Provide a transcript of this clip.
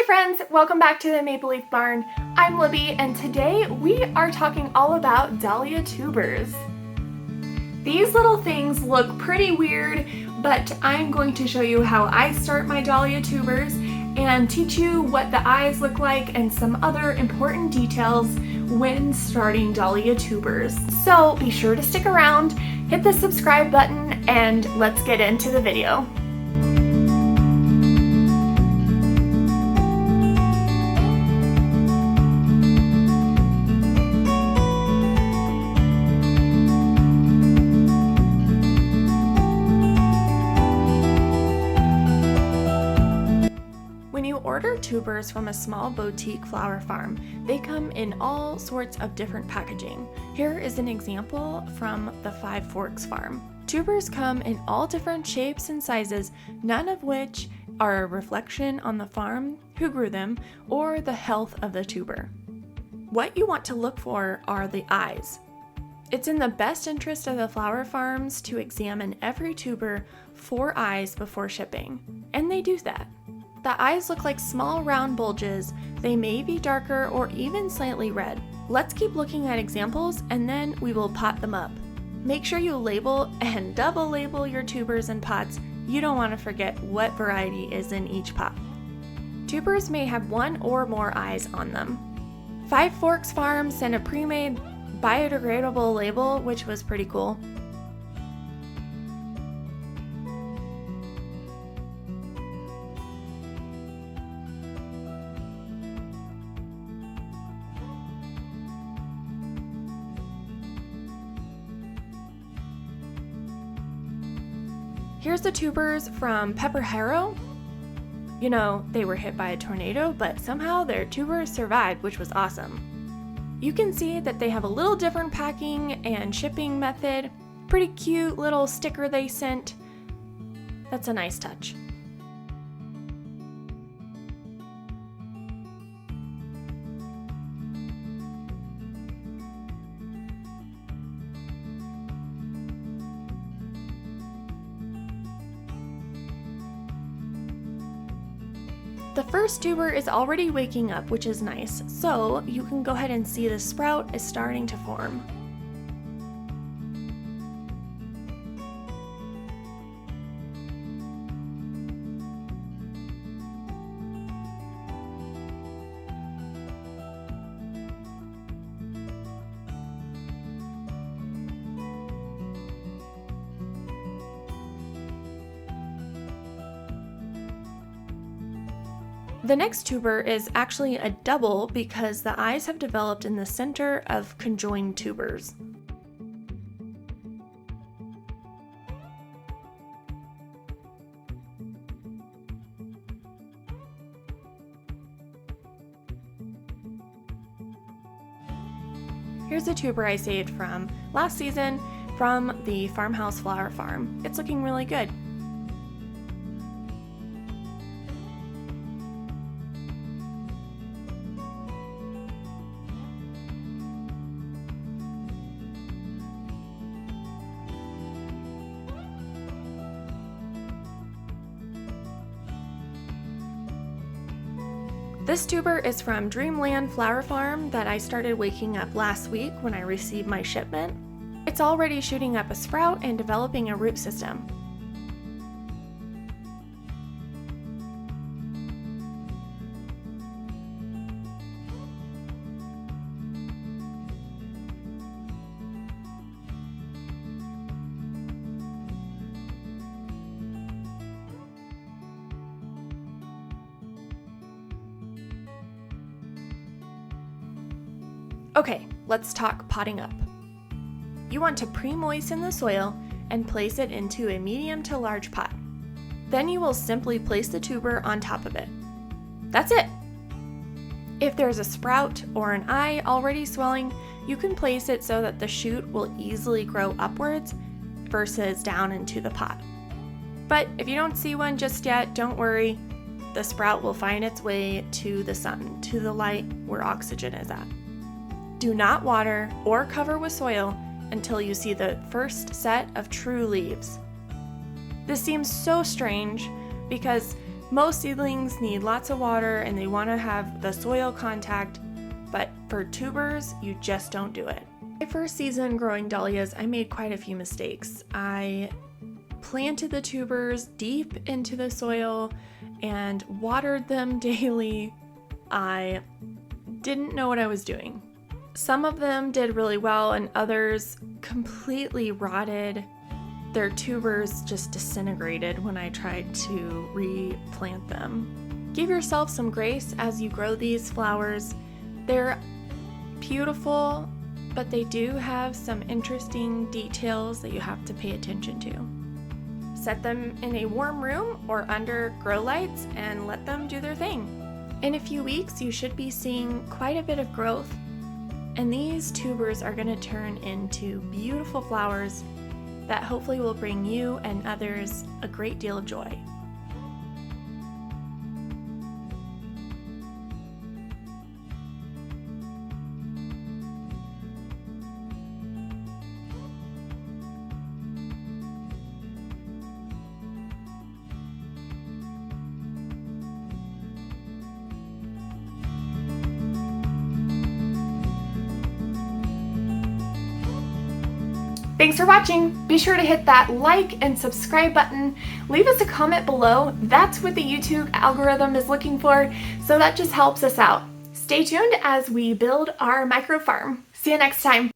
friends, welcome back to the Maple Leaf Barn. I'm Libby and today we are talking all about dahlia tubers. These little things look pretty weird, but I'm going to show you how I start my dahlia tubers and teach you what the eyes look like and some other important details when starting dahlia tubers. So be sure to stick around, hit the subscribe button, and let's get into the video. When you order tubers from a small boutique flower farm, they come in all sorts of different packaging. Here is an example from the Five Forks farm. Tubers come in all different shapes and sizes, none of which are a reflection on the farm, who grew them, or the health of the tuber. What you want to look for are the eyes. It's in the best interest of the flower farms to examine every tuber for eyes before shipping, and they do that. The eyes look like small round bulges. They may be darker or even slightly red. Let's keep looking at examples and then we will pot them up. Make sure you label and double label your tubers and pots. You don't want to forget what variety is in each pot. Tubers may have one or more eyes on them. Five Forks Farm sent a pre-made biodegradable label, which was pretty cool. Here's the tubers from Pepper Harrow. You know, they were hit by a tornado, but somehow their tubers survived, which was awesome. You can see that they have a little different packing and shipping method. Pretty cute little sticker they sent. That's a nice touch. The first tuber is already waking up, which is nice, so you can go ahead and see the sprout is starting to form. The next tuber is actually a double because the eyes have developed in the center of conjoined tubers. Here's a tuber I saved from last season from the Farmhouse Flower Farm. It's looking really good. This tuber is from Dreamland Flower Farm that I started waking up last week when I received my shipment. It's already shooting up a sprout and developing a root system. Okay, let's talk potting up. You want to pre-moisten the soil and place it into a medium to large pot. Then you will simply place the tuber on top of it. That's it! If there's a sprout or an eye already swelling, you can place it so that the shoot will easily grow upwards versus down into the pot. But if you don't see one just yet, don't worry. The sprout will find its way to the sun, to the light where oxygen is at. Do not water or cover with soil until you see the first set of true leaves. This seems so strange because Most seedlings need lots of water and they want to have the soil contact, but for tubers, you just don't do it. My first season growing dahlias, I made quite a few mistakes. I planted the tubers deep into the soil and watered them daily. I didn't know what I was doing. Some of them did really well and others completely rotted. Their tubers just disintegrated when I tried to replant them. Give yourself some grace as you grow these flowers. They're beautiful, but they do have some interesting details that you have to pay attention to. Set them in a warm room or under grow lights and let them do their thing. In a few weeks, you should be seeing quite a bit of growth, and these tubers are going to turn into beautiful flowers that hopefully will bring you and others a great deal of joy. Thanks for watching. Be sure to hit that like and subscribe button. Leave us a comment below. That's what the YouTube algorithm is looking for, so that just helps us out. Stay tuned as we build our micro farm. See you next time.